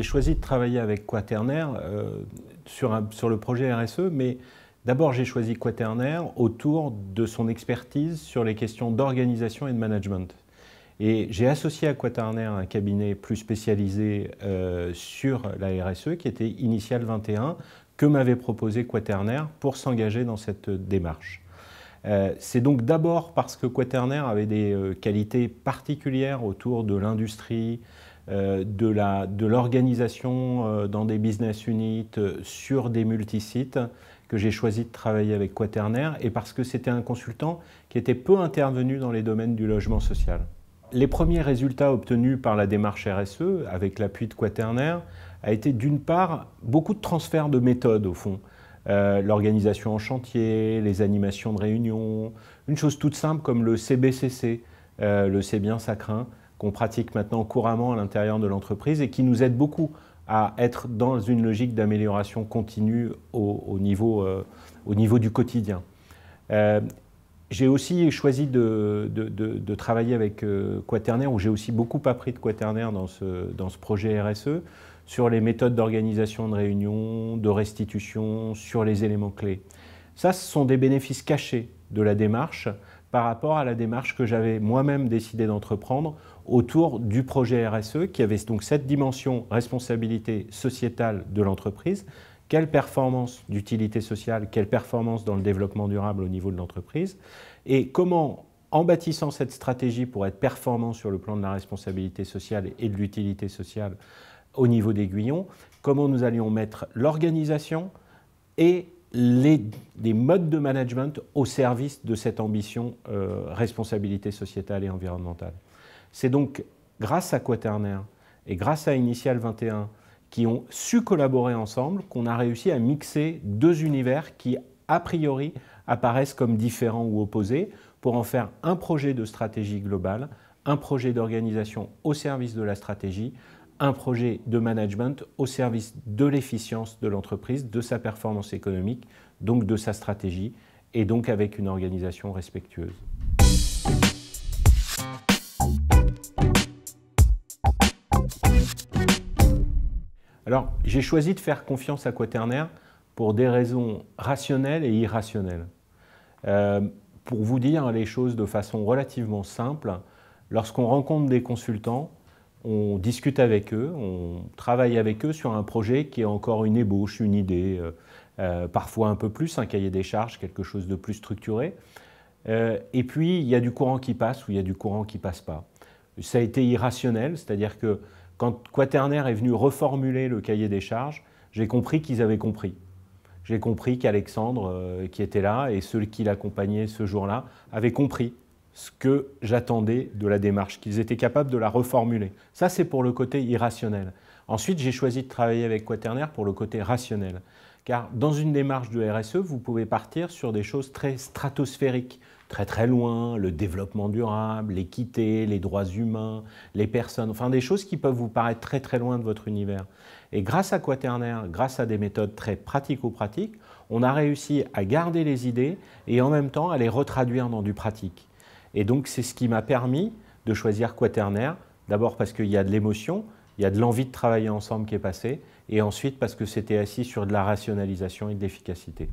j'ai choisi de travailler avec Quaternaire sur le projet RSE, mais d'abord j'ai choisi Quaternaire autour de son expertise sur les questions d'organisation et de management. Et j'ai associé à Quaternaire un cabinet plus spécialisé sur la RSE qui était Initial 21, que m'avait proposé Quaternaire pour s'engager dans cette démarche. C'est donc d'abord parce que Quaternaire avait des qualités particulières autour de l'industrie, de l'organisation dans des business units, sur des multisites, que j'ai choisi de travailler avec Quaternaire, et parce que c'était un consultant qui était peu intervenu dans les domaines du logement social. Les premiers résultats obtenus par la démarche RSE, avec l'appui de Quaternaire, a été d'une part beaucoup de transferts de méthodes au fond. L'organisation en chantier, les animations de réunions, une chose toute simple comme le CBCC, le C'est bien, ça craint, qu'on pratique maintenant couramment à l'intérieur de l'entreprise et qui nous aide beaucoup à être dans une logique d'amélioration continue au niveau du quotidien. J'ai aussi choisi de travailler avec Quaternaire, où j'ai aussi beaucoup appris de Quaternaire dans ce projet RSE, sur les méthodes d'organisation de réunion, de restitution, sur les éléments clés. Ça, ce sont des bénéfices cachés de la démarche par rapport à la démarche que j'avais moi-même décidé d'entreprendre autour du projet RSE, qui avait donc cette dimension responsabilité sociétale de l'entreprise. Quelle performance d'utilité sociale, quelle performance dans le développement durable au niveau de l'entreprise, et comment, en bâtissant cette stratégie pour être performant sur le plan de la responsabilité sociale et de l'utilité sociale au niveau d'Aiguillon, comment nous allions mettre l'organisation et les modes de management au service de cette ambition responsabilité sociétale et environnementale. C'est donc grâce à Quaternaire et grâce à Initial 21 qui ont su collaborer ensemble qu'on a réussi à mixer deux univers qui, a priori, apparaissent comme différents ou opposés pour en faire un projet de stratégie globale, un projet d'organisation au service de la stratégie, un projet de management au service de l'efficience de l'entreprise, de sa performance économique, donc de sa stratégie, et donc avec une organisation respectueuse. Alors, j'ai choisi de faire confiance à Quaternaire pour des raisons rationnelles et irrationnelles. Pour vous dire les choses de façon relativement simple, lorsqu'on rencontre des consultants, on discute avec eux, on travaille avec eux sur un projet qui est encore une ébauche, une idée, parfois un peu plus, un cahier des charges, quelque chose de plus structuré. Et puis, il y a du courant qui passe ou il y a du courant qui ne passe pas. Ça a été irrationnel, c'est-à-dire que quand Quaternaire est venu reformuler le cahier des charges, j'ai compris qu'ils avaient compris. J'ai compris qu'Alexandre, qui était là, et ceux qui l'accompagnaient ce jour-là, avaient compris ce que j'attendais de la démarche, qu'ils étaient capables de la reformuler. Ça, c'est pour le côté irrationnel. Ensuite, j'ai choisi de travailler avec Quaternaire pour le côté rationnel. Car dans une démarche de RSE, vous pouvez partir sur des choses très stratosphériques, très très loin, le développement durable, l'équité, les droits humains, les personnes, enfin des choses qui peuvent vous paraître très très loin de votre univers. Et grâce à Quaternaire, grâce à des méthodes très pratico-pratiques, on a réussi à garder les idées et en même temps à les retraduire dans du pratique. Et donc c'est ce qui m'a permis de choisir Quaternaire, d'abord parce qu'il y a de l'émotion, il y a de l'envie de travailler ensemble qui est passée, et ensuite parce que c'était assis sur de la rationalisation et de l'efficacité.